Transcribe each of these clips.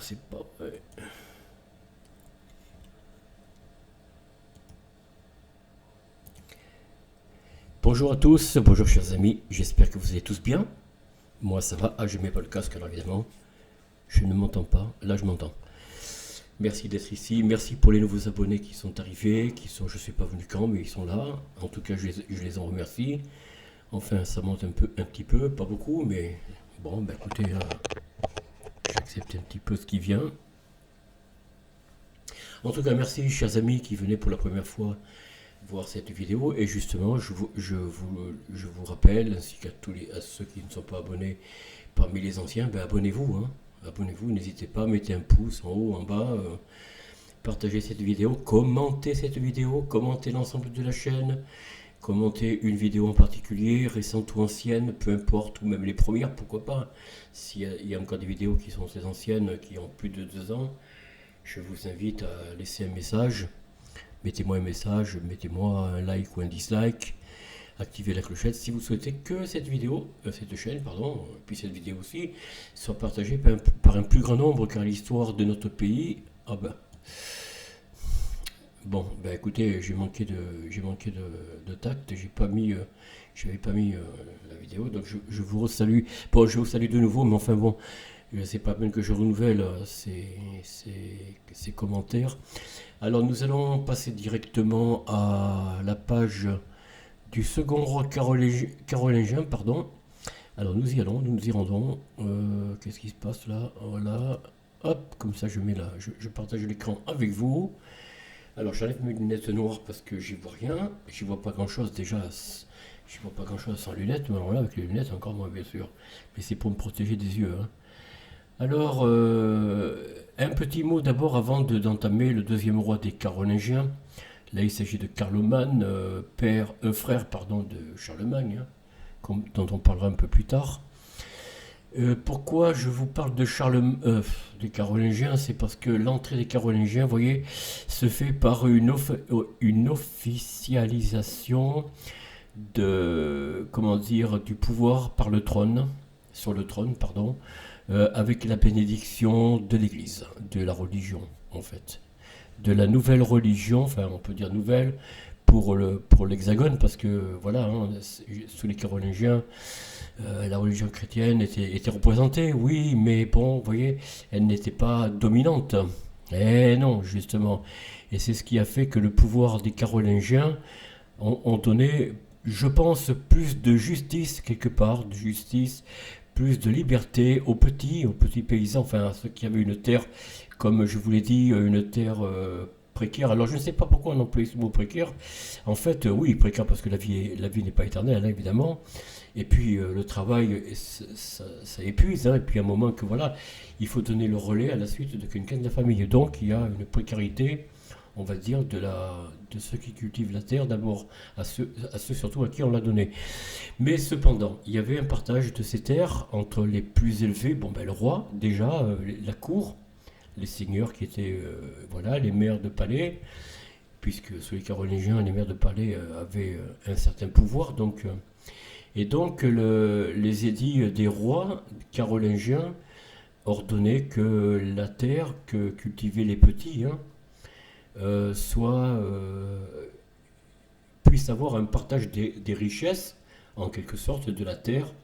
c'est pas vrai. Bonjour à tous, bonjour chers amis, j'espère que vous allez tous bien. Moi ça va, je mets pas le casque alors évidemment. Je ne m'entends pas, là je m'entends. Merci d'être ici, merci pour les nouveaux abonnés qui sont arrivés, qui sont, je sais pas venus quand, mais ils sont là. En tout cas je les en remercie. Enfin ça monte un petit peu, pas beaucoup, mais bon, bah écoutez, j'accepte un petit peu ce qui vient. En tout cas merci chers amis qui venaient pour la première fois voir cette vidéo et justement je vous rappelle ainsi à ceux qui ne sont pas abonnés parmi les anciens, ben abonnez-vous, hein. Abonnez-vous, n'hésitez pas, mettez un pouce en haut, en bas, partagez cette vidéo, commentez l'ensemble de la chaîne, commentez une vidéo en particulier, récente ou ancienne, peu importe, ou même les premières, pourquoi pas. S'il y a encore des vidéos qui sont très anciennes, qui ont plus de 2 ans, je vous invite à laisser un message. Mettez-moi un message, mettez-moi un like ou un dislike, activez la clochette si vous souhaitez que cette vidéo, cette chaîne, pardon, puis cette vidéo aussi, soit partagée par un plus grand nombre, car l'histoire de notre pays, ah ben, bon, ben écoutez, j'ai manqué de tact, j'avais pas mis la vidéo, donc je vous salue. Bon, je vous salue de nouveau, mais enfin bon, c'est pas peine que je renouvelle ces commentaires. Alors nous allons passer directement à la page du second roi carolingien, pardon. Alors nous y allons, nous nous y rendons. Qu'est-ce qui se passe là? Voilà. Hop, comme ça je partage l'écran avec vous. Alors j'enlève mes lunettes noires parce que j'y vois rien. J'y vois pas grand-chose déjà. J'y vois pas grand-chose sans lunettes, mais alors là avec les lunettes encore moins bien sûr. Mais c'est pour me protéger des yeux, hein. Alors, un petit mot d'abord avant d'entamer le deuxième roi des Carolingiens. Là, il s'agit de Carloman, frère pardon, de Charlemagne, hein, dont on parlera un peu plus tard. Pourquoi je vous parle des Carolingiens? C'est parce que l'entrée des Carolingiens, vous voyez, se fait par une officialisation comment dire, du pouvoir par le trône, sur le trône, pardon, avec la bénédiction de l'Église, de la religion, en fait. De la nouvelle religion, enfin on peut dire nouvelle, pour l'Hexagone, parce que voilà, hein, sous les Carolingiens, la religion chrétienne était représentée, oui, mais bon, vous voyez, elle n'était pas dominante. Eh non, justement. Et c'est ce qui a fait que le pouvoir des Carolingiens ont donné, je pense, plus de justice quelque part, de justice, plus de liberté aux petits paysans, enfin à ceux qui avaient une terre, comme je vous l'ai dit, une terre précaire. Alors je ne sais pas pourquoi on emploie ce mot précaire. En fait, oui, précaire parce que la vie n'est pas éternelle, hein, évidemment. Et puis le travail, ça épuise, hein, et puis à un moment que voilà, il faut donner le relais à la suite de quelqu'un de la famille. Donc il y a une précarité, on va dire, de ceux qui cultivent la terre, d'abord à ceux surtout à qui on l'a donné. Mais cependant, il y avait un partage de ces terres entre les plus élevés, bon ben le roi déjà, la cour, les seigneurs qui étaient voilà, les maires de palais, puisque sous les Carolingiens, les maires de palais avaient un certain pouvoir, et donc les édits des rois carolingiens ordonnaient que la terre que cultivaient les petits, hein, soit puisse avoir un partage des richesses, en quelque sorte, de la terre.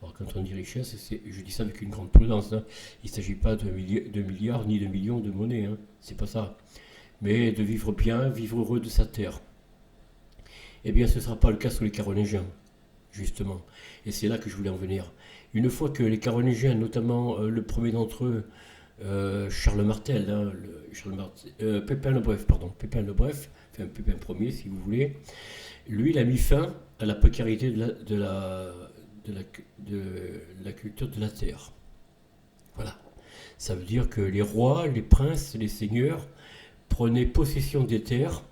Alors, quand on dit richesse, je dis ça avec une grande prudence, hein. Il ne s'agit pas de milliards ni de millions de monnaies, hein. C'est pas ça. Mais de vivre bien, vivre heureux de sa terre. Eh bien, ce ne sera pas le cas sous les Carolingiens, justement. Et c'est là que je voulais en venir. Une fois que les Carolingiens, notamment le premier d'entre eux, Charles Martel, hein, Pépin le Bref, pardon, Pépin le Bref, enfin Pépin Ier si vous voulez, lui il a mis fin à la précarité de la culture de la terre. Voilà. Ça veut dire que les rois, les princes, les seigneurs prenaient possession des terres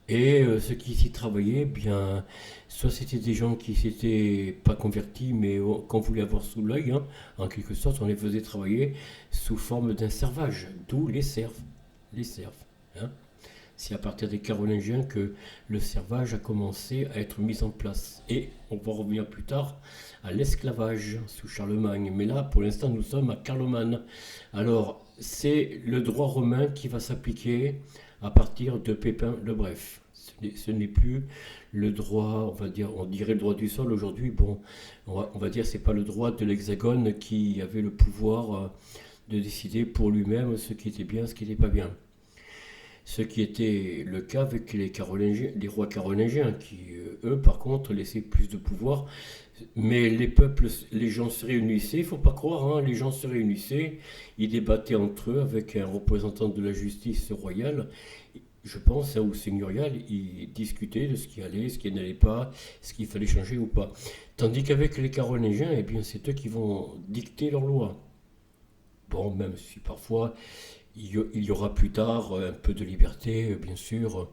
et ceux qui s'y travaillaient, bien, soit c'était des gens qui s'étaient pas convertis, mais qu'on voulait avoir sous l'œil, hein, en quelque sorte, on les faisait travailler sous forme d'un servage, d'où les serfs. Les serfs, hein. C'est à partir des Carolingiens que le servage a commencé à être mis en place. Et on va revenir plus tard à l'esclavage sous Charlemagne. Mais là, pour l'instant, nous sommes à Carloman. Alors, c'est le droit romain qui va s'appliquer à partir de Pépin le Bref. Ce n'est plus le droit, on dirait le droit du sol aujourd'hui. Bon, on va dire c'est pas le droit de l'Hexagone qui avait le pouvoir de décider pour lui-même ce qui était bien, ce qui n'était pas bien. Ce qui était le cas avec les rois carolingiens, qui eux, par contre, laissaient plus de pouvoir. Mais les peuples, les gens se réunissaient, il faut pas croire, hein, les gens se réunissaient, ils débattaient entre eux avec un représentant de la justice royale, je pense, hein, ou seigneuriale, ils discutaient de ce qui allait, ce qui n'allait pas, ce qu'il fallait changer ou pas. Tandis qu'avec les carolingiens, eh bien, c'est eux qui vont dicter leurs lois. Bon, même si parfois il y aura plus tard un peu de liberté, bien sûr,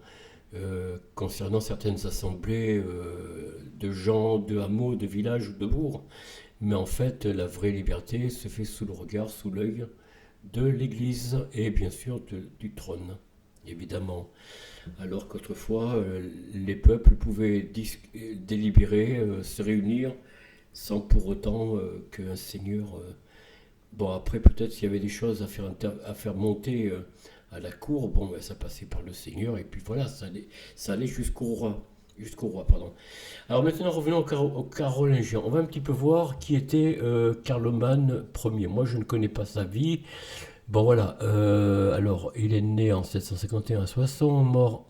concernant certaines assemblées de gens, de hameaux, de villages ou de bourgs. Mais en fait, la vraie liberté se fait sous le regard, sous l'œil de l'Église et bien sûr du trône, évidemment. Alors qu'autrefois, les peuples pouvaient délibérer, se réunir sans pour autant qu'un seigneur bon, après, peut-être s'il y avait des choses à faire monter à la cour, bon, ben, ça passait par le seigneur, et puis voilà, ça allait jusqu'au roi. Jusqu'au roi, pardon. Alors maintenant, revenons au carolingien. On va un petit peu voir qui était Carloman Ier. Moi, je ne connais pas sa vie. Bon, voilà. Alors, il est né en 751 à Soissons, mort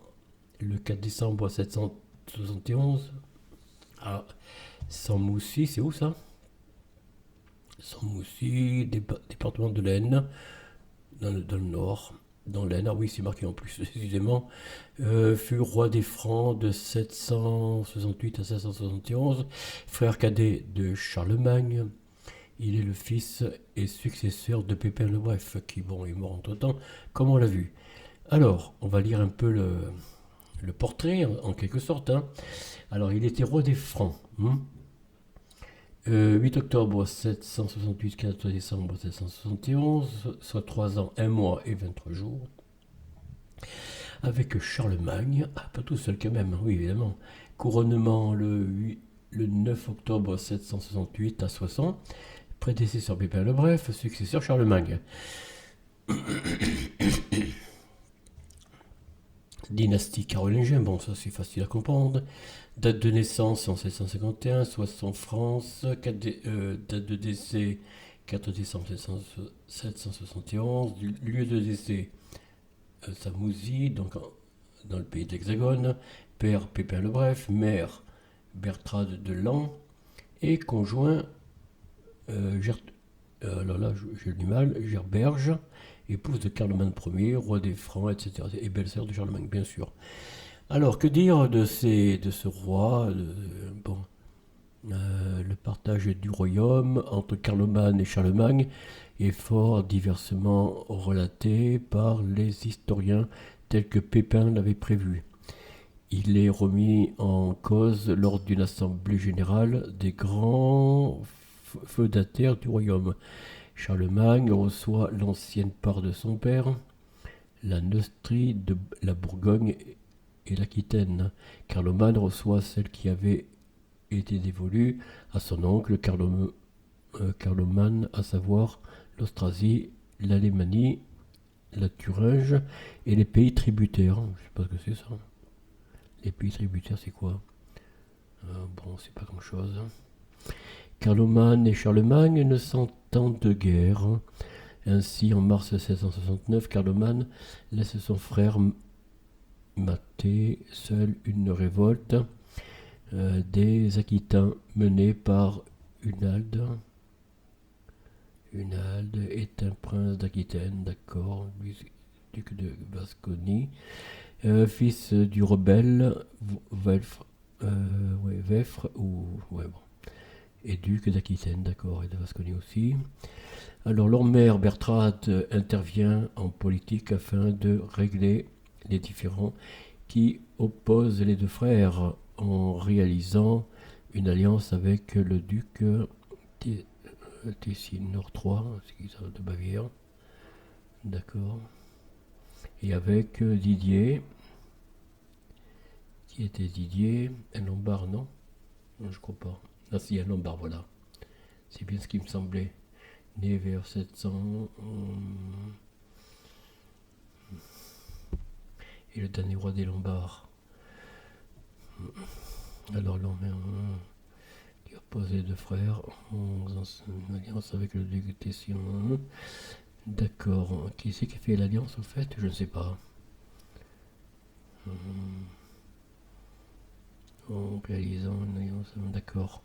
le 4 décembre 771 à Sanmoussi. C'est où ça? Sanmoussi, département de l'Aisne, dans le nord, dans l'Aisne, ah oui, c'est marqué en plus, excusez-moi, fut roi des Francs de 768 à 771, frère cadet de Charlemagne. Il est le fils et successeur de Pépin le Bref, qui bon, est mort entre-temps, comme on l'a vu. Alors, on va lire un peu le portrait, en quelque sorte, hein. Alors, il était roi des Francs. 8 octobre 768, 4 décembre 771, soit 3 ans, 1 mois et 23 jours, avec Charlemagne, pas tout seul quand même, oui évidemment, couronnement le 9 octobre 768 à Soissons, prédécesseur Pépin le Bref, successeur Charlemagne. Dynastie carolingienne, bon ça c'est facile à comprendre. Date de naissance en 751, Soissons France, date de décès 4 décembre 771, lieu de décès Samousie, donc dans le pays de l'Hexagone, père Pépin le Bref, mère Bertrade de Lan, et conjoint, alors là j'ai du mal, Gerberge, épouse de Carloman Ier, roi des Francs, etc. Et belle-sœur de Charlemagne, bien sûr. Alors, que dire de ce roi bon, le partage du royaume entre Carloman et Charlemagne est fort diversement relaté par les historiens tels que Pépin l'avait prévu. Il est remis en cause lors d'une assemblée générale des grands feudataires du royaume. Charlemagne reçoit l'ancienne part de son père, la Neustrie de la Bourgogne et l'Aquitaine. Carloman reçoit celle qui avait été dévolue à son oncle Carloman, à savoir l'Austrasie, l'Alémanie, la Thuringe et les pays tributaires. Je sais pas ce que c'est ça. Les pays tributaires, c'est quoi? Bon, c'est pas grand-chose. Carloman et Charlemagne ne s'entendent guère. Ainsi, en mars 769, Carloman laisse son frère mater seul une révolte des Aquitains menée par Hunald. Hunald est un prince d'Aquitaine, d'accord, duc de Vasconie, fils du rebelle Veffre, et duc d'Aquitaine, d'accord, et de Vasconie aussi. Alors leur mère Bertrade intervient en politique afin de régler les différends qui opposent les deux frères en réalisant une alliance avec le duc Tessinor III de Bavière, d'accord, et avec Didier, qui était Didier, un Lombard, non, je crois pas. Ah si, un Lombard, voilà. C'est bien ce qui me semblait. Né vers 700, et le dernier roi des Lombards. Alors l'on qui opposait deux frères en alliance avec le duc de Tession. D'accord. Qui c'est qui a fait l'alliance au fait? Je ne sais pas. En réalisant une alliance. D'accord.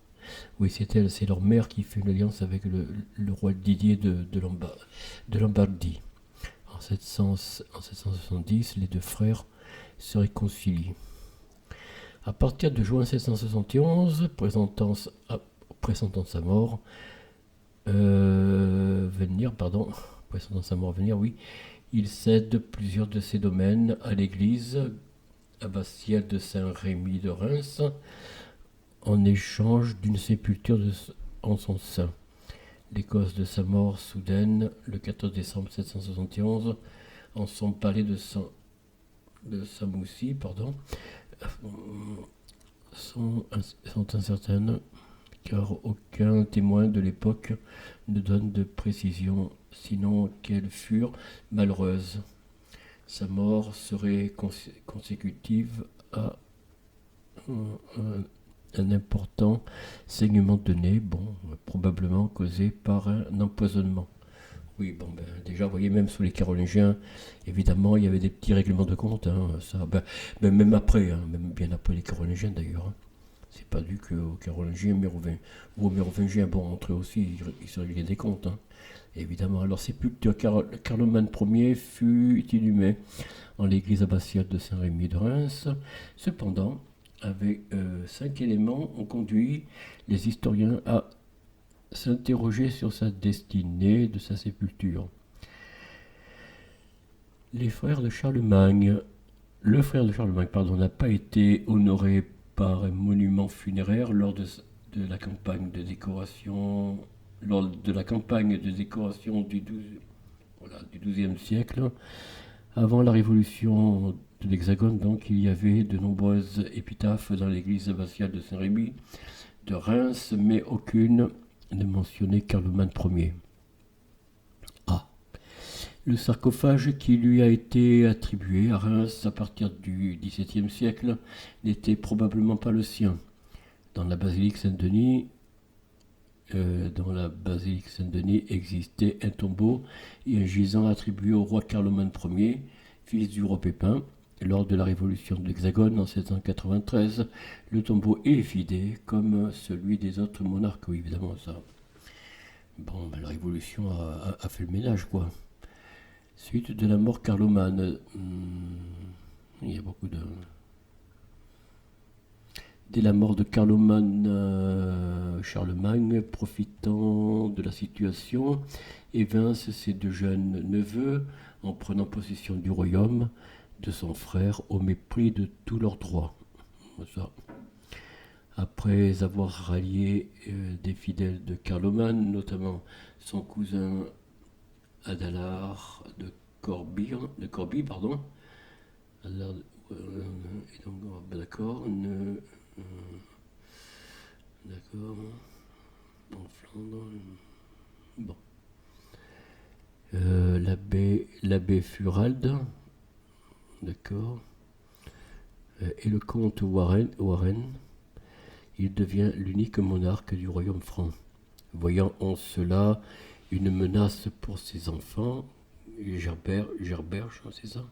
Oui, c'est leur mère qui fait une alliance avec le roi Didier de Lombardie. En 770, les deux frères se réconcilient. À partir de juin 771, présentant sa mort, oui, il cède plusieurs de ses domaines à l'église abbatiale de Saint-Rémy de Reims en échange d'une sépulture en son sein. Les causes de sa mort soudaine, le 14 décembre 771, en son palais de Samoussy, sont incertaines, car aucun témoin de l'époque ne donne de précision, sinon qu'elles furent malheureuses. Sa mort serait consécutive à un important saignement de nez, probablement causé par un empoisonnement. Oui, déjà, vous voyez, même sous les Carolingiens, évidemment, il y avait des petits règlements de compte, même après, même bien après les Carolingiens d'ailleurs. C'est pas dû qu'aux Carolingiens ou aux Mérovingiens, entre eux aussi, ils se réglaient des comptes, évidemment. Alors, sépulture Carloman Ier fut inhumé en l'église abbatiale de Saint-Rémy de Reims. Cependant, avec 5 éléments ont conduit les historiens à s'interroger sur sa destinée de sa sépulture. Le frère de Charlemagne, n'a pas été honoré par un monument funéraire lors de la campagne de décoration du XIIe siècle. Avant la révolution de l'Hexagone, donc, il y avait de nombreuses épitaphes dans l'église abbatiale de Saint-Rémy de Reims, mais aucune ne mentionnait Carloman Ier. Le sarcophage qui lui a été attribué à Reims à partir du XVIIe siècle n'était probablement pas le sien. Dans la basilique Saint-Denis existait un tombeau et un gisant attribué au roi Carloman Ier, fils du roi Pépin. Lors de la révolution de l'Hexagone en 793, le tombeau est vidé comme celui des autres monarques. Oui, évidemment, ça. La révolution a fait le ménage, quoi. Suite de la mort Carloman. Il y a beaucoup de... Dès la mort de Carloman, Charlemagne, profitant de la situation, évince ses deux jeunes neveux en prenant possession du royaume de son frère au mépris de tous leurs droits. Ça. Après avoir rallié des fidèles de Carloman, notamment son cousin Adalard de Corbie, et donc, d'accord, en Flandre, l'abbé Furald, d'accord, et le comte Warren, il devient l'unique monarque du royaume franc. Voyant en cela une menace pour ses enfants, Gerberge, c'est ça,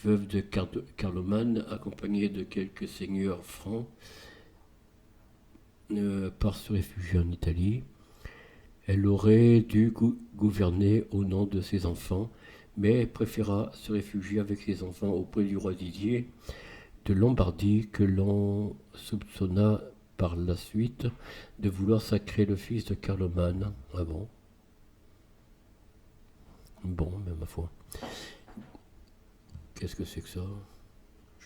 veuve de Carloman, accompagnée de quelques seigneurs francs, part se réfugier en Italie. Elle aurait dû gouverner au nom de ses enfants, mais préféra se réfugier avec ses enfants auprès du roi Didier de Lombardie, que l'on soupçonna par la suite de vouloir sacrer le fils de Carloman. Ah bon? Mais ma foi. Qu'est-ce que c'est que ça?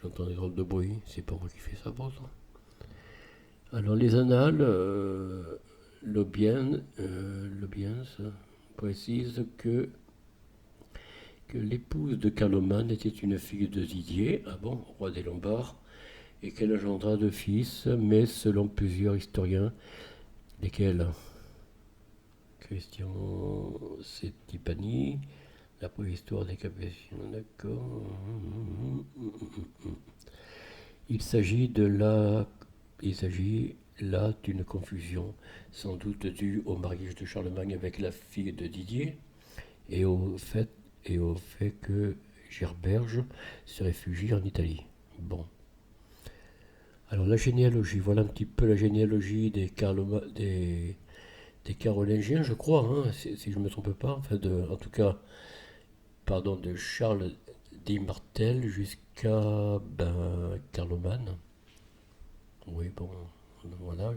J'entends des drôles de bruit. C'est pas moi qui fais ça, pour ça. Alors, les annales, Lobiens précise que l'épouse de Carloman était une fille de Didier, roi des Lombards, et qu'elle engendra 2 fils, mais selon plusieurs historiens, lesquels Christian Settipani, La préhistoire des Capétiens, d'accord. Il s'agit de la... Il s'agit là d'une confusion, sans doute due au mariage de Charlemagne avec la fille de Didier et au fait que Gerberge se réfugie en Italie. Bon. Alors la généalogie, voilà un petit peu la généalogie des Carolingiens, je crois, hein, si je ne me trompe pas. Enfin, en tout cas, pardon, de Charles d'Imartel jusqu'à Carloman. Oui, bon, voilà.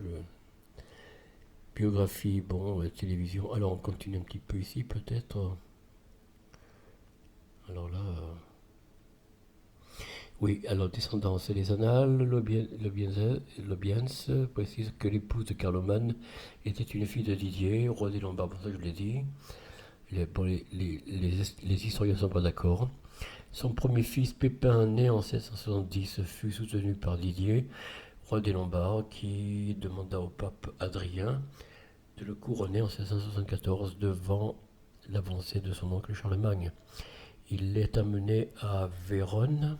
Biographie, bon, télévision. Alors on continue un petit peu ici, peut-être. Alors là, oui, alors descendance et les annales, Lobiens précise que l'épouse de Carloman était une fille de Didier, roi des Lombards, ça je l'ai dit. Les historiens ne sont pas d'accord. Son premier fils, Pépin, né en 770, fut soutenu par Didier, roi des Lombards, qui demanda au pape Adrien de le couronner en 774 devant l'avancée de son oncle Charlemagne. Il est amené à Vérone,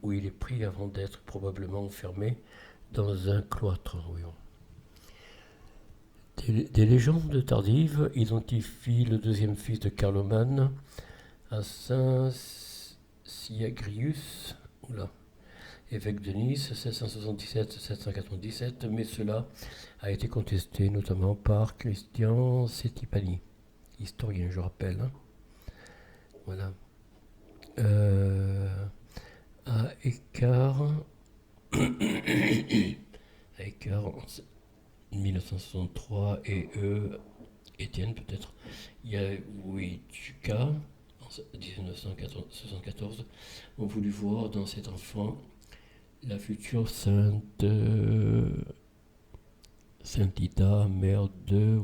où il est pris avant d'être probablement enfermé dans un cloître. Oui. Des légendes tardives identifient le deuxième fils de Carloman à Saint Syagrius, évêque de Nice, 777-797, mais cela a été contesté notamment par Christian Settipani, historien, je rappelle. Hein. Voilà. À Écart, à Écart en 1963 et Étienne peut-être, il y a Huichuca en 1974 ont voulu voir dans cet enfant la future Sainte Ida, mère de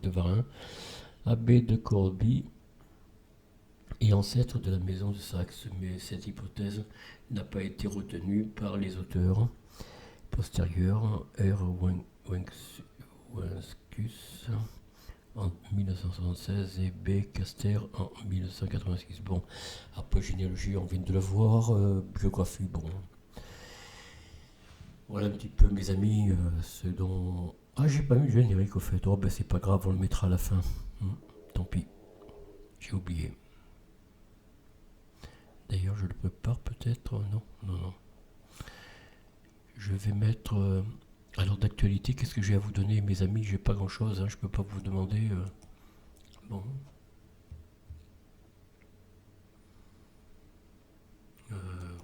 Varin, abbé de Corbie et ancêtre de la maison de Saxe, mais cette hypothèse n'a pas été retenue par les auteurs postérieurs, R. Wenskus en 1976 et B. Caster en 1986. Bon, après généalogie, on vient de le voir, biographie, bon. Voilà un petit peu, mes amis, ce dont... Ah, j'ai pas mis le générique au fait. Oh, ben c'est pas grave, on le mettra à la fin. Tant pis, j'ai oublié. D'ailleurs, je le prépare peut-être. Non. Je vais mettre... alors d'actualité, qu'est-ce que j'ai à vous donner, mes amis? J'ai pas grand-chose, hein, je peux pas vous demander... Bon.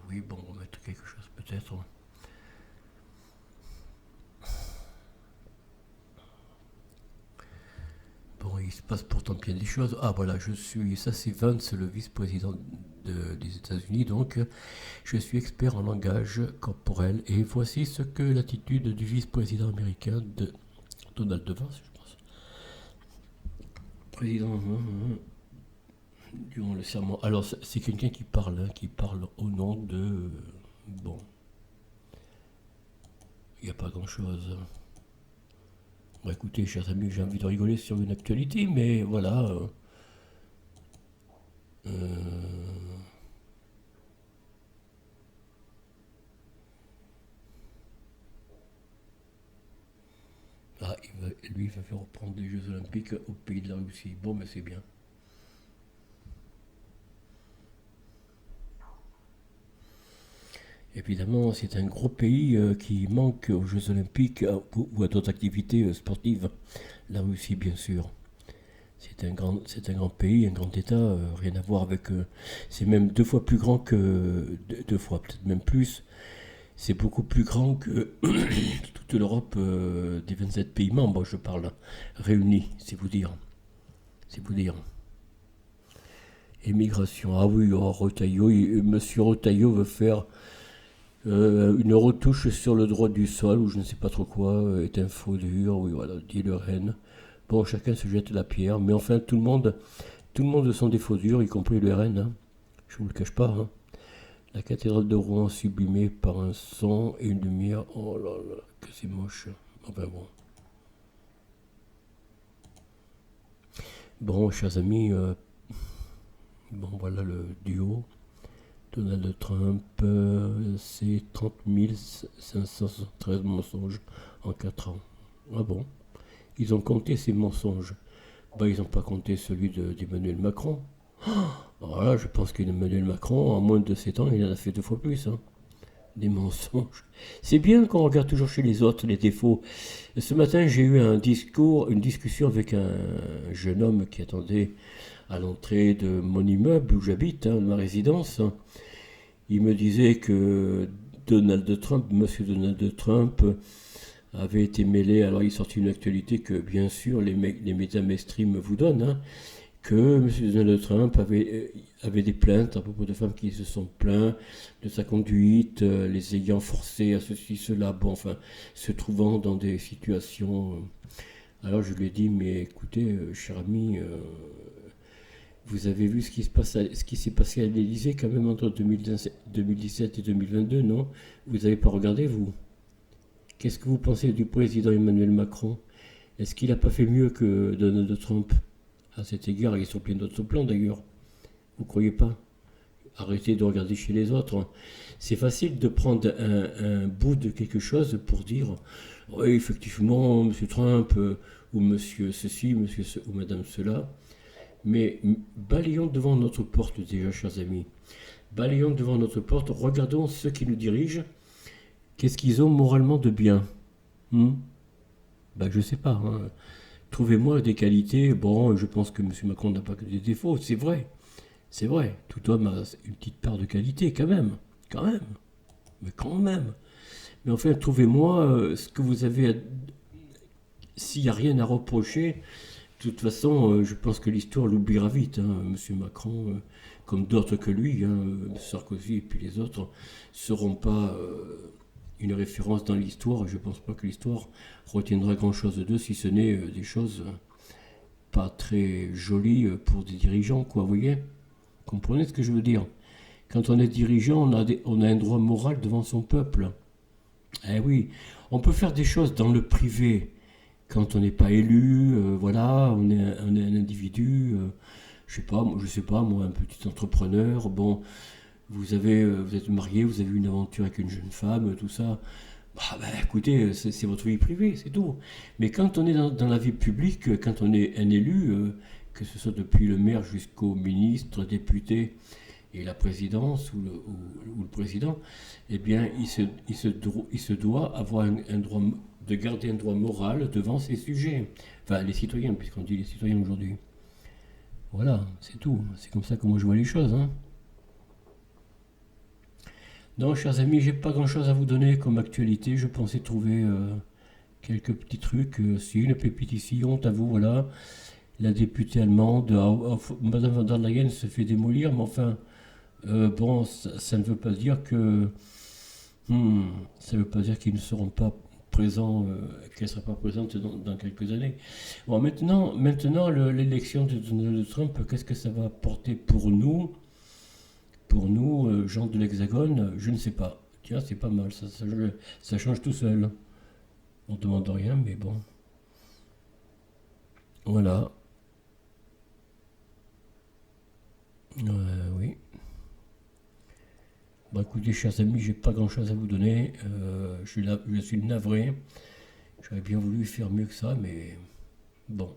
Oui, bon, on va mettre quelque chose peut-être. Bon, il se passe pourtant bien des choses. Ah voilà, ça c'est Vance, le vice-président des États-Unis, donc je suis expert en langage corporel et voici ce que l'attitude du vice-président américain de Donald Vance, je pense. Président durant le serment. Alors c'est quelqu'un qui parle au nom de... bon, il n'y a pas grand-chose. Bon, écoutez, chers amis, j'ai envie de rigoler sur une actualité, mais voilà. Ah, il va faire reprendre les Jeux Olympiques au pays de la Russie. Bon, mais c'est bien. Évidemment, c'est un gros pays qui manque aux Jeux Olympiques ou à d'autres activités sportives. La Russie, bien sûr. C'est un grand pays, un grand État, rien à voir avec... c'est même 2 fois plus grand que... 2 fois, peut-être même plus. C'est beaucoup plus grand que toute l'Europe des 27 pays membres, je parle, réunis, c'est vous dire. C'est vous dire. Émigration. Ah oui, oh, Monsieur Retailleau veut faire une retouche sur le droit du sol, ou je ne sais pas trop quoi, est un faux dur, oui voilà, dit le Rennes. Bon, chacun se jette la pierre, mais enfin tout le monde sont des faux durs, y compris le RN, hein. Je ne vous le cache pas. Hein. La cathédrale de Rouen sublimée par un son et une lumière, oh là là, que c'est moche. Enfin bon. Bon, chers amis, bon, voilà le duo. Donald Trump, c'est 30 573 mensonges en 4 ans. Ah bon? Ils ont compté ces mensonges. Bah, ils n'ont pas compté celui d'Emmanuel Macron. Alors là, je pense qu'Emmanuel Macron, en moins de 7 ans, il en a fait 2 fois plus, hein. Des mensonges. C'est bien qu'on regarde toujours chez les autres les défauts. Ce matin, j'ai eu une discussion avec un jeune homme qui attendait à l'entrée de mon immeuble où j'habite, hein, de ma résidence. Il me disait que Monsieur Donald Trump, avait été mêlé. Alors, il sortit une actualité que, bien sûr, les médias mainstream vous donnent, hein, que M. Donald Trump avait des plaintes à propos de femmes qui se sont plaintes de sa conduite, les ayant forcés à ceci, cela, bon, enfin, se trouvant dans des situations. Alors je lui ai dit, mais écoutez, cher ami, vous avez vu ce qui s'est passé à l'Élysée quand même entre 2017 et 2022, non? Vous n'avez pas regardé, vous? Qu'est-ce que vous pensez du président Emmanuel Macron? Est-ce qu'il n'a pas fait mieux que Donald Trump? À cet égard, ils sont plein d'autres plans d'ailleurs. Vous croyez pas? Arrêtez de regarder chez les autres. C'est facile de prendre un bout de quelque chose pour dire oui, effectivement, M. Trump, ou Monsieur ceci, ou Madame cela. Mais balayons devant notre porte déjà, chers amis. Balayons devant notre porte, regardons ceux qui nous dirigent. Qu'est-ce qu'ils ont moralement de bien? Hmm. Ben, je sais pas, hein. Trouvez-moi des qualités. Bon, je pense que M. Macron n'a pas que des défauts, c'est vrai. C'est vrai, tout homme a une petite part de qualité, quand même. Quand même. Mais quand même. Mais enfin, trouvez-moi ce que vous avez. S'il n'y a rien à reprocher, de toute façon, je pense que l'histoire l'oubliera vite, hein. Monsieur Macron, comme d'autres que lui, hein, Sarkozy et puis les autres, ne seront pas une référence dans l'histoire. Je ne pense pas que l'histoire retiendra grand-chose d'eux, si ce n'est des choses pas très jolies pour des dirigeants, quoi, vous voyez? Comprenez ce que je veux dire? Quand on est dirigeant, on a un droit moral devant son peuple. Eh oui, on peut faire des choses dans le privé quand on n'est pas élu, voilà, on est un individu, je sais pas, moi, un petit entrepreneur. Bon, vous êtes marié, vous avez eu une aventure avec une jeune femme, tout ça. Bah, écoutez, c'est votre vie privée, c'est tout. Mais quand on est dans la vie publique, quand on est un élu, que ce soit depuis le maire jusqu'au ministre, député et la présidence ou le président, eh bien, il se doit avoir un droit de garder un droit moral devant ses sujets. Enfin, les citoyens, puisqu'on dit les citoyens aujourd'hui. Voilà, c'est tout. C'est comme ça que moi je vois les choses, hein. Non, chers amis, j'ai pas grand-chose à vous donner comme actualité. Je pensais trouver quelques petits trucs. Si une pépite ici, honte à vous, voilà. La députée allemande, Madame von der Leyen se fait démolir, mais enfin, bon, ça ne veut pas dire que, ça ne veut pas dire qu'ils ne seront pas présents, qu'elle ne sera pas présente dans quelques années. Bon, maintenant, l'élection de Donald Trump, qu'est-ce que ça va apporter pour nous? Pour nous, gens de l'Hexagone, je ne sais pas. Tiens, c'est pas mal, ça change tout seul. On ne demande rien, mais bon. Voilà. Oui. Bon, écoutez, chers amis, j'ai pas grand-chose à vous donner. Je suis navré. J'aurais bien voulu faire mieux que ça, mais bon.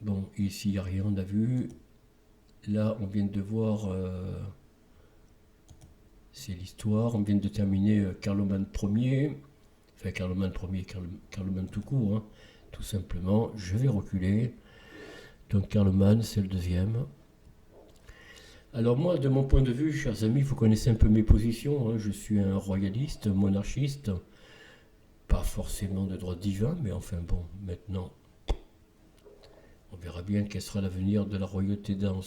Bon, ici, il n'y a rien, on a vu. Là, on vient de voir, c'est l'histoire. On vient de terminer Carloman Ier. Enfin, Carloman Ier, Carloman tout court, hein. Tout simplement. Je vais reculer. Donc, Carloman, c'est le deuxième. Alors moi, de mon point de vue, chers amis, vous connaissez un peu mes positions, hein. Je suis un royaliste, monarchiste, pas forcément de droit divin, mais enfin bon, maintenant, on verra bien quel sera l'avenir de la royauté dans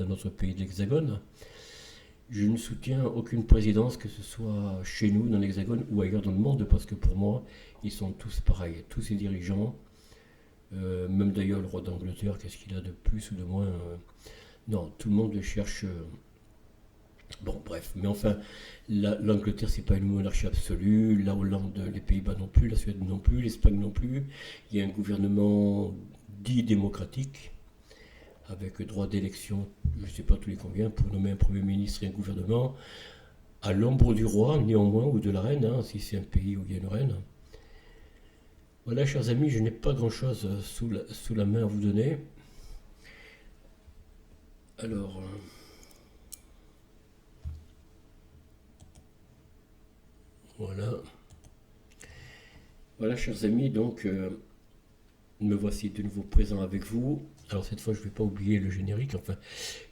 notre pays de l'Hexagone. Je ne soutiens aucune présidence, que ce soit chez nous, dans l'Hexagone, ou ailleurs dans le monde, parce que pour moi, ils sont tous pareils, tous ces dirigeants, même d'ailleurs le roi d'Angleterre, qu'est-ce qu'il a de plus ou de moins non, tout le monde cherche Bon, bref, mais enfin, l'Angleterre, c'est pas une monarchie absolue, la Hollande, les Pays-Bas non plus, la Suède non plus, l'Espagne non plus. Il y a un gouvernement dit démocratique, avec droit d'élection, je ne sais pas tous les combien, pour nommer un Premier ministre et un gouvernement, à l'ombre du roi, néanmoins, ou de la reine, hein, si c'est un pays où il y a une reine. Voilà, chers amis, je n'ai pas grand-chose sous la main à vous donner. Alors, voilà. Voilà, chers amis, donc, me voici de nouveau présent avec vous. Alors, cette fois, je ne vais pas oublier le générique. Enfin,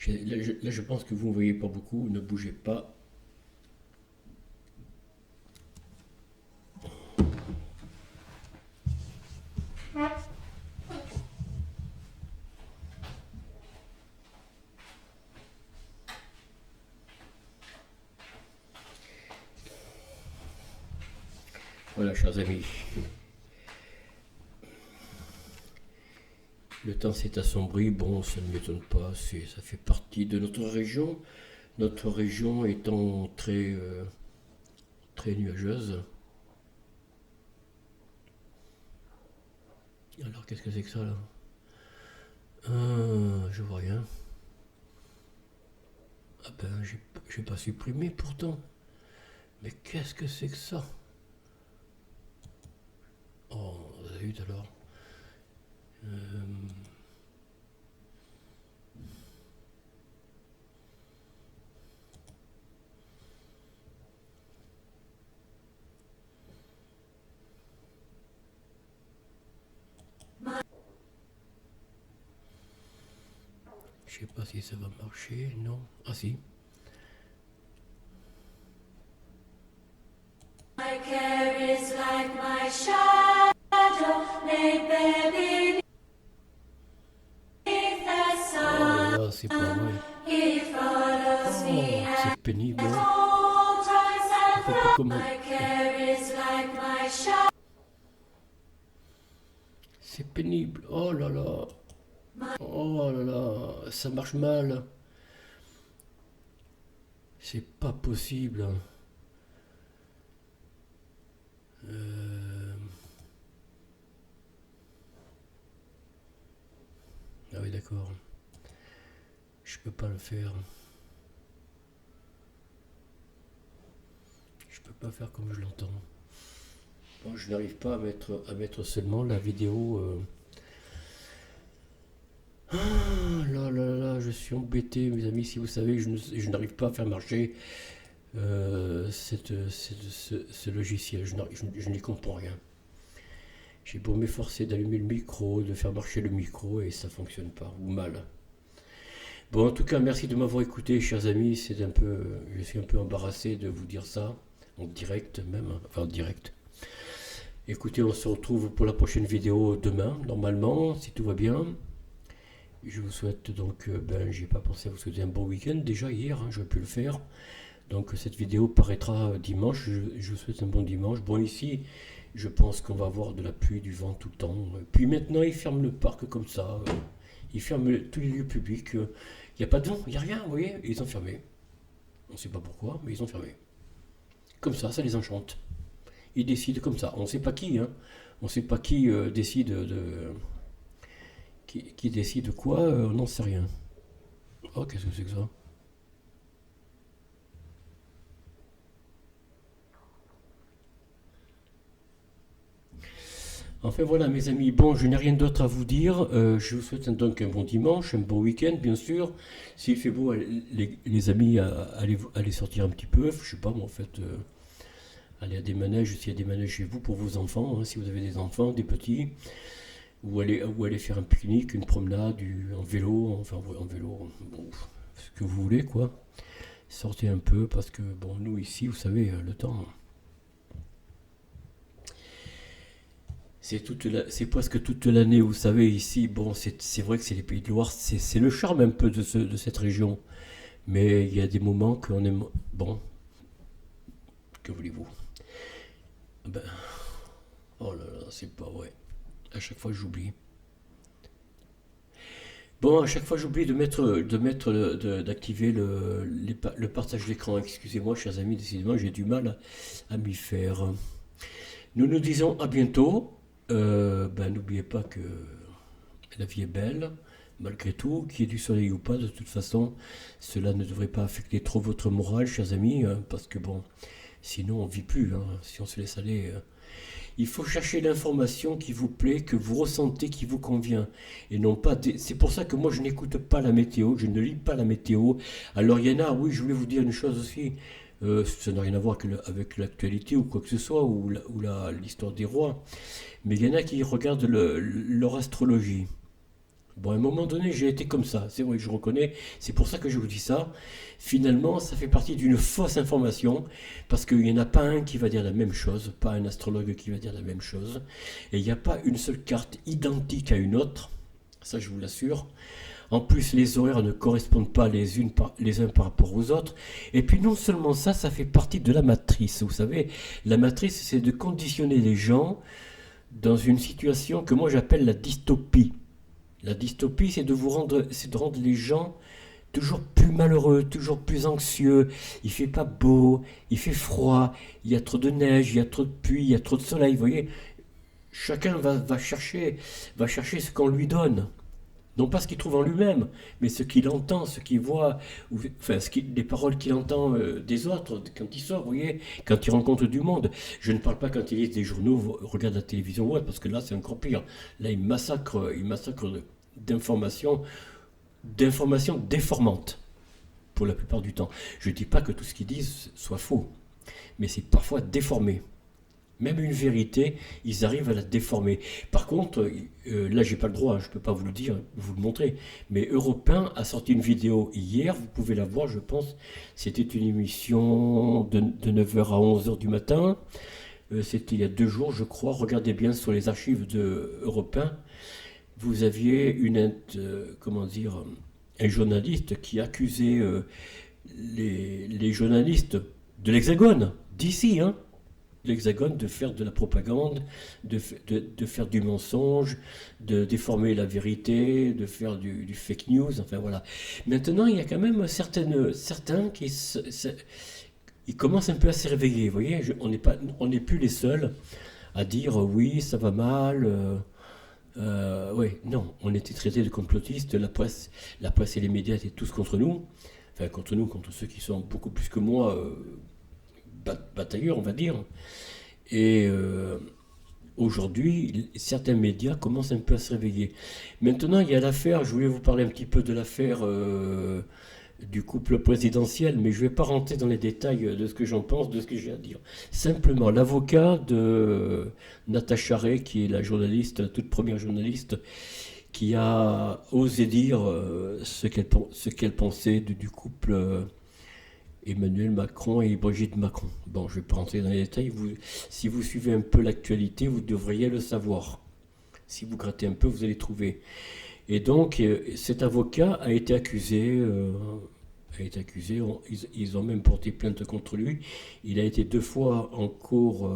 là, je pense que vous ne voyez pas beaucoup. Ne bougez pas. Voilà, chers amis. Le temps s'est assombri. Bon, ça ne m'étonne pas. Ça fait partie de notre région. Notre région étant très nuageuse. Alors, qu'est-ce que c'est que ça, là? Je vois rien. Ah ben, j'ai pas supprimé pourtant. Mais qu'est-ce que c'est que ça? Oh, zut alors. Euh, je sais pas si ça va marcher, non? Ah si. My care is like my shadow, laid bare beneath the Oh là sun. là, c'est pas vrai. He follows me Oh, at c'est pénible, hein. all times On and peut pas through. comment. My care is like my shadow. C'est pénible. Oh là là. Oh là là. Ça marche mal. C'est pas possible. Euh, Ah oui, d'accord. Je peux pas le faire. Je peux pas faire comme je l'entends. Bon, je n'arrive pas à mettre seulement la vidéo. Ah là là là, je suis embêté, mes amis. Si vous savez, je n'arrive pas à faire marcher ce logiciel. Je n'y comprends rien. J'ai beau m'efforcer d'allumer le micro, de faire marcher le micro, et ça fonctionne pas, ou mal. Bon, en tout cas, merci de m'avoir écouté, chers amis. Je suis un peu embarrassé de vous dire ça, en direct même, hein, enfin en direct. Écoutez, on se retrouve pour la prochaine vidéo demain, normalement, si tout va bien. Je vous souhaite donc, j'ai pas pensé à vous souhaiter un bon week-end déjà hier, hein, j'aurais pu le faire. Donc cette vidéo paraîtra dimanche. Je vous souhaite un bon dimanche. Bon, ici, je pense qu'on va avoir de la pluie, du vent tout le temps. Puis maintenant, ils ferment le parc comme ça. Ils ferment tous les lieux publics. Il n'y a pas de vent, il n'y a rien, vous voyez. Ils ont fermé. On ne sait pas pourquoi, mais ils ont fermé. Comme ça les enchante. Ils décident comme ça. On ne sait pas qui, hein. On ne sait pas qui décide qui décide quoi, on n'en sait rien. Oh, qu'est-ce que c'est que ça? Enfin voilà mes amis, bon je n'ai rien d'autre à vous dire. Je vous souhaite donc un bon dimanche, un bon week-end bien sûr. S'il fait beau, les amis, allez sortir un petit peu, je sais pas moi en fait, allez à des manèges, s'il y a des manèges chez vous pour vos enfants, hein, si vous avez des enfants, des petits, ou aller faire un pique-nique, une promenade, en vélo, enfin en vélo, bon, ce que vous voulez quoi. Sortez un peu parce que bon nous ici, vous savez, le temps... C'est presque toute l'année, vous savez, ici, bon, c'est vrai que c'est les Pays de Loire, c'est le charme un peu de cette région. Mais il y a des moments qu'on aime... Bon, que voulez-vous? Ben, oh là là, c'est pas vrai. À chaque fois, j'oublie. Bon, à chaque fois, j'oublie d'activer le partage d'écran. Excusez-moi, chers amis, décidément, j'ai du mal à m'y faire. Nous nous disons à bientôt. N'oubliez pas que la vie est belle, malgré tout, qu'il y ait du soleil ou pas, de toute façon, cela ne devrait pas affecter trop votre morale, chers amis, hein, parce que bon, sinon on vit plus, hein, si on se laisse aller. Il faut chercher l'information qui vous plaît, que vous ressentez, qui vous convient. Et non pas. C'est pour ça que moi je n'écoute pas la météo, je ne lis pas la météo. Alors il y en a, oui, je voulais vous dire une chose aussi. Ça n'a rien à voir avec l'actualité ou quoi que ce soit, l'histoire des rois. Mais il y en a qui regardent leur astrologie. Bon, à un moment donné, j'ai été comme ça, c'est vrai que je reconnais, c'est pour ça que je vous dis ça. Finalement, ça fait partie d'une fausse information, parce qu'il n'y en a pas un qui va dire la même chose, pas un astrologue qui va dire la même chose, et il n'y a pas une seule carte identique à une autre, ça je vous l'assure. En plus, les horaires ne correspondent pas les uns par rapport aux autres. Et puis non seulement ça, ça fait partie de la matrice. Vous savez, la matrice, c'est de conditionner les gens dans une situation que moi j'appelle la dystopie. La dystopie, c'est de rendre les gens toujours plus malheureux, toujours plus anxieux. Il fait pas beau, il fait froid, il y a trop de neige, il y a trop de pluie, il y a trop de soleil. Vous voyez, chacun va chercher ce qu'on lui donne. Non pas ce qu'il trouve en lui-même, mais ce qu'il entend, ce qu'il voit, enfin les paroles qu'il entend des autres quand il sort, vous voyez, quand il rencontre du monde. Je ne parle pas quand il lit des journaux, regarde la télévision, ouais, parce que là c'est encore pire. Là il massacre d'informations, d'informations déformantes pour la plupart du temps. Je ne dis pas que tout ce qu'ils disent soit faux, mais c'est parfois déformé. Même une vérité, ils arrivent à la déformer. Par contre, là j'ai pas le droit, hein, je peux pas vous le dire, vous le montrer, mais Europe 1 a sorti une vidéo hier, vous pouvez la voir je pense, c'était une émission de 9h à 11h du matin, c'était il y a 2 jours je crois, regardez bien sur les archives de Europe 1, vous aviez comment dire, un journaliste qui accusait les journalistes de l'Hexagone, d'ici, hein, l'Hexagone de faire de la propagande, de faire du mensonge, de déformer la vérité, de faire du fake news, enfin voilà. Maintenant, il y a quand même certains ils commencent un peu à se réveiller, vous voyez, on n'est plus les seuls à dire oui, ça va mal. Oui, non, on était traités de complotistes, la presse et les médias étaient tous contre nous, enfin contre nous, contre ceux qui sont beaucoup plus que moi batailleurs, on va dire. Et aujourd'hui, certains médias commencent un peu à se réveiller. Maintenant, il y a l'affaire, je voulais vous parler un petit peu de l'affaire du couple présidentiel, mais je ne vais pas rentrer dans les détails de ce que j'en pense, de ce que j'ai à dire. Simplement, l'avocat de Natacha Ray, qui est la journaliste, la toute première journaliste, qui a osé dire ce qu'elle pensait du couple Emmanuel Macron et Brigitte Macron. Bon, je ne vais pas rentrer dans les détails. Si vous suivez un peu l'actualité, vous devriez le savoir. Si vous grattez un peu, vous allez trouver. Et donc, cet avocat a été accusé. Ils ont même porté plainte contre lui. Il a été 2 fois en cours,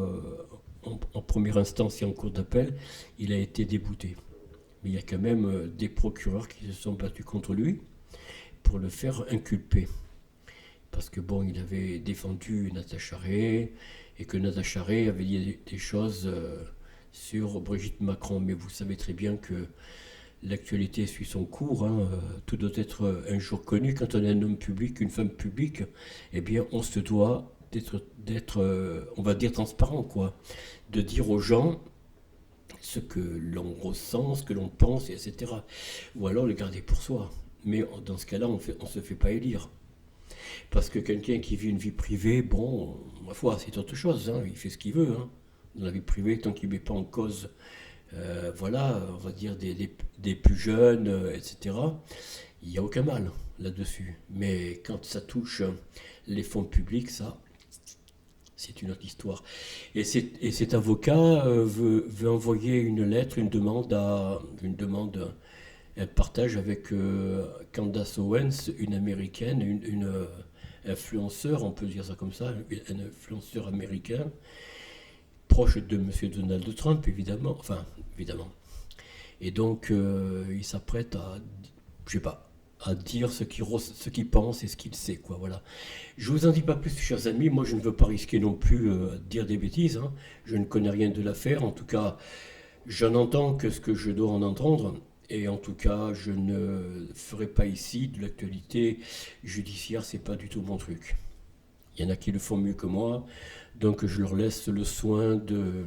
en première instance et en cours d'appel. Il a été débouté. Mais il y a quand même des procureurs qui se sont battus contre lui pour le faire inculper. Parce que bon, il avait défendu Natacha Ray et que Natacha Ray avait dit des choses sur Brigitte Macron. Mais vous savez très bien que l'actualité suit son cours, hein. Tout doit être un jour connu. Quand on est un homme public, une femme publique, eh bien, on se doit d'être, on va dire, transparent, quoi. De dire aux gens ce que l'on ressent, ce que l'on pense, etc. Ou alors le garder pour soi. Mais dans ce cas-là, on ne se fait pas élire. Parce que quelqu'un qui vit une vie privée, bon, ma foi, c'est autre chose, hein, il fait ce qu'il veut, hein, dans la vie privée, tant qu'il ne met pas en cause, voilà, on va dire des plus jeunes, etc., il n'y a aucun mal là-dessus. Mais quand ça touche les fonds publics, ça, c'est une autre histoire. Et cet avocat veut envoyer une lettre, une demande, un partage avec Candace Owens, une américaine, une influenceur, on peut dire ça comme ça, un influenceur américain, proche de M. Donald Trump, évidemment, enfin, évidemment. Et donc, il s'apprête je sais pas, à dire ce qu'il pense et ce qu'il sait, quoi, voilà. Je vous en dis pas plus, chers amis, moi je ne veux pas risquer non plus de dire des bêtises, hein. Je ne connais rien de l'affaire, en tout cas, j'en entends que ce que je dois en entendre, et en tout cas, je ne ferai pas ici de l'actualité judiciaire, c'est pas du tout mon truc. Il y en a qui le font mieux que moi, donc je leur laisse le soin de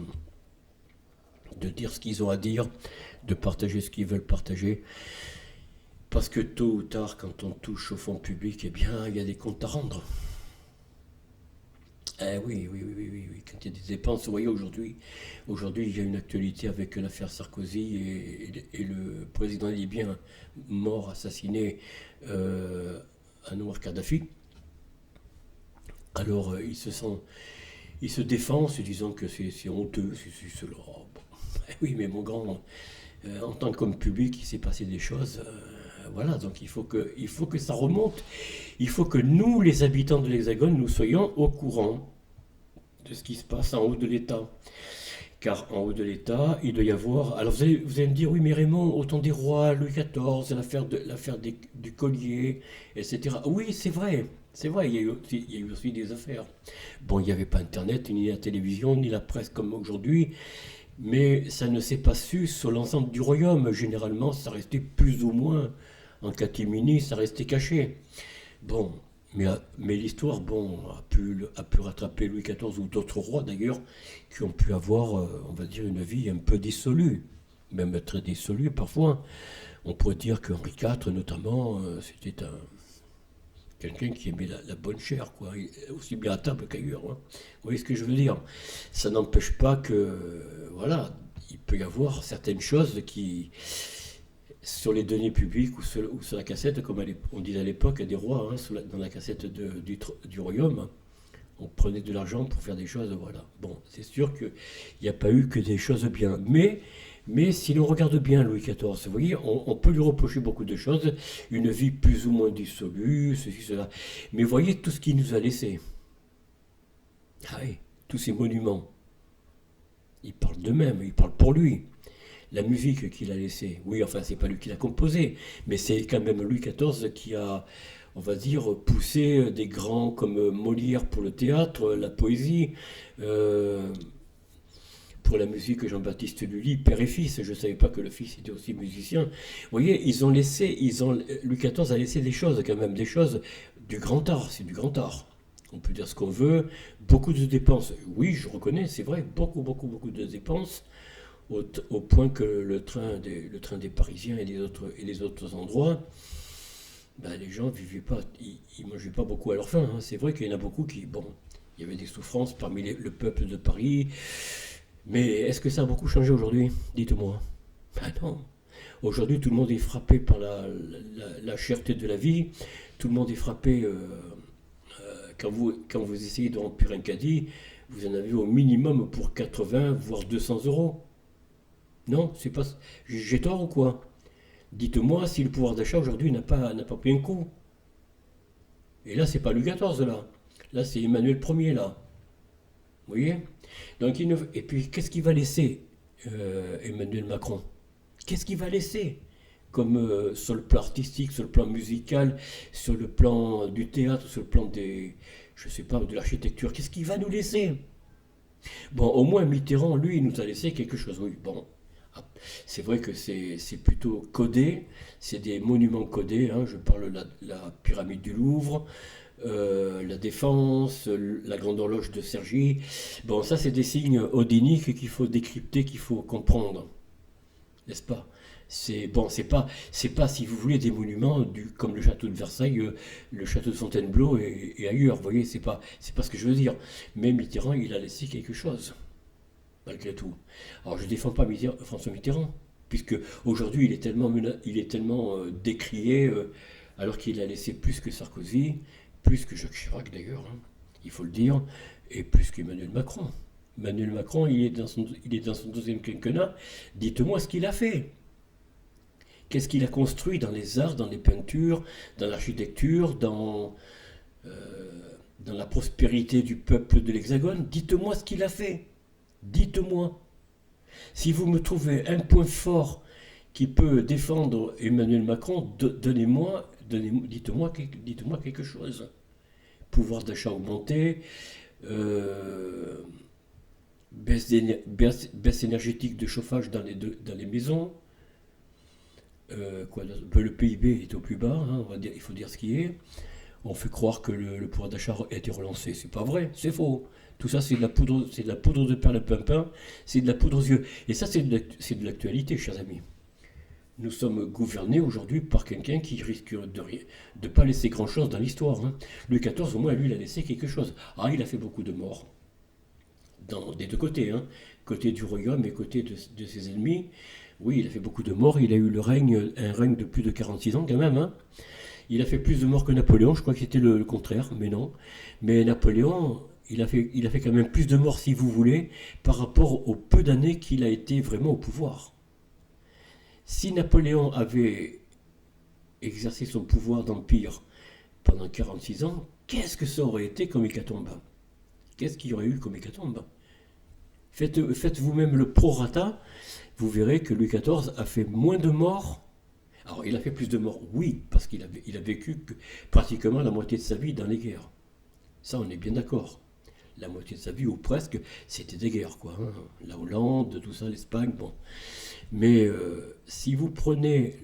dire ce qu'ils ont à dire, de partager ce qu'ils veulent partager. Parce que tôt ou tard, quand on touche au fonds public, eh bien, il y a des comptes à rendre. Eh oui, oui, oui, oui, oui, oui. Quand il y a des dépenses, vous voyez, aujourd'hui, il y a une actualité avec l'affaire Sarkozy et le président libyen mort, assassiné, Anouar Kadhafi. Alors, il se défend en se disant que c'est honteux, c'est cela. Bon. Eh oui, mais mon grand, en tant qu'homme public, il s'est passé des choses. Voilà, donc il faut que ça remonte. Il faut que nous, les habitants de l'Hexagone, nous soyons au courant de ce qui se passe en haut de l'État. Car en haut de l'État, il doit y avoir. Alors vous allez me dire, oui, mais Raymond, au temps des rois, Louis XIV, l'affaire du collier, etc. Oui, c'est vrai, il y a eu aussi des affaires. Bon, il n'y avait pas Internet, ni la télévision, ni la presse comme aujourd'hui, mais ça ne s'est pas su sur l'ensemble du royaume. Généralement, ça restait plus ou moins en catimini, ça restait caché. Bon, mais l'histoire, bon, a pu rattraper Louis XIV ou d'autres rois d'ailleurs, qui ont pu avoir, on va dire, une vie un peu dissolue, même très dissolue parfois. On pourrait dire qu'Henri IV, notamment, c'était quelqu'un qui aimait la bonne chair, quoi, aussi bien à table qu'ailleurs, hein. Vous voyez ce que je veux dire? Ça n'empêche pas que, voilà, il peut y avoir certaines choses qui, sur les deniers publics ou sur la cassette, comme on disait à l'époque des rois, hein, dans la cassette du royaume, on prenait de l'argent pour faire des choses, voilà. Bon, c'est sûr qu'il n'y a pas eu que des choses bien. Mais si l'on regarde bien Louis XIV, vous voyez, on peut lui reprocher beaucoup de choses, une vie plus ou moins dissolue, ceci, cela. Mais voyez tout ce qu'il nous a laissé. Ah oui, tous ces monuments. Il parle d'eux-mêmes, il parle pour lui. La musique qu'il a laissée, oui, enfin, c'est pas lui qui l'a composée, mais c'est quand même Louis XIV qui a, on va dire, poussé des grands comme Molière pour le théâtre, la poésie, euh, pour la musique Jean-Baptiste Lully, père et fils. Je ne savais pas que le fils était aussi musicien. Vous voyez, Louis XIV a laissé des choses, quand même, des choses du grand art, c'est du grand art. On peut dire ce qu'on veut, beaucoup de dépenses. Oui, je reconnais, c'est vrai, beaucoup, beaucoup, beaucoup de dépenses, au point que le train des Parisiens et les autres endroits, ben, les gens vivaient pas, ils mangeaient pas beaucoup à leur faim, hein. C'est vrai qu'il y en a beaucoup qui, bon, il y avait des souffrances parmi le peuple de Paris, mais est-ce que ça a beaucoup changé aujourd'hui? Dites-moi. Ben non. Aujourd'hui, tout le monde est frappé par la cherté de la vie, tout le monde est frappé, quand vous essayez de remplir un caddie, vous en avez au minimum pour 80, voire 200 euros. Non, c'est pas. J'ai tort ou quoi? Dites-moi si le pouvoir d'achat aujourd'hui n'a pas pris un coup. Et là, c'est pas Louis XIV, là. Là, c'est Emmanuel Ier, là. Vous voyez? Donc, et puis, qu'est-ce qu'il va laisser, Emmanuel Macron? Qu'est-ce qu'il va laisser? Comme sur le plan artistique, sur le plan musical, sur le plan du théâtre, sur le plan je sais pas, de l'architecture. Qu'est-ce qu'il va nous laisser? Bon, au moins Mitterrand, lui, il nous a laissé quelque chose. Oui, bon, ah, c'est vrai que c'est plutôt codé, c'est des monuments codés, hein. Je parle de la pyramide du Louvre, la Défense, la Grande Horloge de Cergy. Bon, ça, c'est des signes odiniques qu'il faut décrypter, qu'il faut comprendre, n'est-ce pas? C'est bon, c'est pas si vous voulez des monuments comme le château de Versailles, le château de Fontainebleau et ailleurs. Vous voyez, c'est pas ce que je veux dire. Mais Mitterrand, il a laissé quelque chose malgré tout. Alors je ne défends pas François Mitterrand, puisque aujourd'hui il est tellement décrié, alors qu'il a laissé plus que Sarkozy, plus que Jacques Chirac d'ailleurs, hein, il faut le dire, et plus qu'Emmanuel Macron. Emmanuel Macron, il est dans son deuxième quinquennat. Dites-moi ce qu'il a fait. Qu'est-ce qu'il a construit dans les arts, dans les peintures, dans l'architecture, dans la prospérité du peuple de l'Hexagone? Dites-moi ce qu'il a fait. Dites-moi. Si vous me trouvez un point fort qui peut défendre Emmanuel Macron, dites-moi quelque chose. Pouvoir d'achat augmenté, euh, baisse énergétique de chauffage dans les maisons. Le PIB est au plus bas, hein, il faut dire ce qui est. On fait croire que le pouvoir d'achat a été relancé. C'est pas vrai, c'est faux. Tout ça, c'est de la poudre de perlimpinpin, c'est de la poudre aux yeux. Et ça, c'est de l'actualité, chers amis. Nous sommes gouvernés aujourd'hui par quelqu'un qui risque de pas laisser grand-chose dans l'histoire, hein. Louis XIV, au moins, lui, il a laissé quelque chose. Ah, il a fait beaucoup de morts, des deux côtés, hein. Côté du royaume et côté de ses ennemis. Oui, il a fait beaucoup de morts. Il a eu un règne de plus de 46 ans, quand même, hein. Il a fait plus de morts que Napoléon, je crois que c'était le contraire, mais non. Mais Napoléon, il a fait quand même plus de morts, si vous voulez, par rapport aux peu d'années qu'il a été vraiment au pouvoir. Si Napoléon avait exercé son pouvoir d'empire pendant 46 ans, qu'est-ce que ça aurait été comme hécatombe? Qu'est-ce qu'il y aurait eu comme hécatombe? Faites vous-même le prorata, vous verrez que Louis XIV a fait moins de morts. Alors, il a fait plus de morts, oui, parce il a vécu pratiquement la moitié de sa vie dans les guerres. Ça, on est bien d'accord. La moitié de sa vie, ou presque, c'était des guerres, quoi, hein. La Hollande, tout ça, l'Espagne, bon. Mais si vous prenez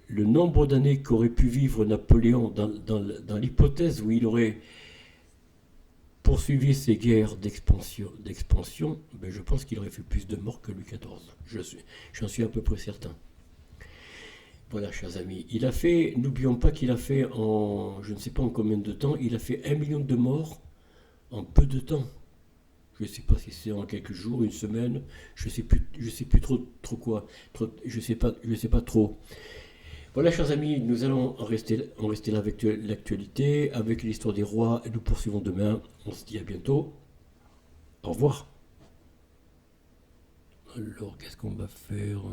le nombre d'années qu'aurait pu vivre Napoléon dans l'hypothèse où il aurait poursuivi ses guerres d'expansion, ben je pense qu'il aurait fait plus de morts que Louis XIV. J'en suis à peu près certain. Voilà, chers amis. N'oublions pas qu'il a fait je ne sais pas en combien de temps, il a fait 1 million de morts en peu de temps. Je ne sais pas si c'est en quelques jours, une semaine, je sais plus trop quoi, je sais pas trop. Voilà, chers amis, nous allons en rester là avec l'actualité, avec l'histoire des rois. Nous poursuivons demain. On se dit à bientôt. Au revoir. Alors, qu'est-ce qu'on va faire?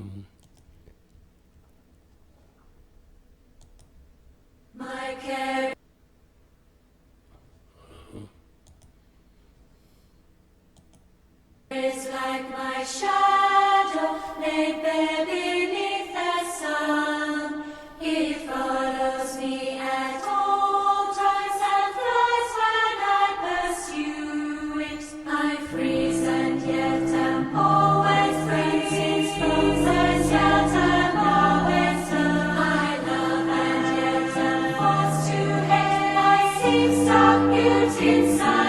My care is like my shadow laid bare beneath the sun. He follows me at all times and flies when I pursue it. I freeze and yet am always free. Since froze and yet am always young. I love and yet am forced to hate. I seek some beauty inside.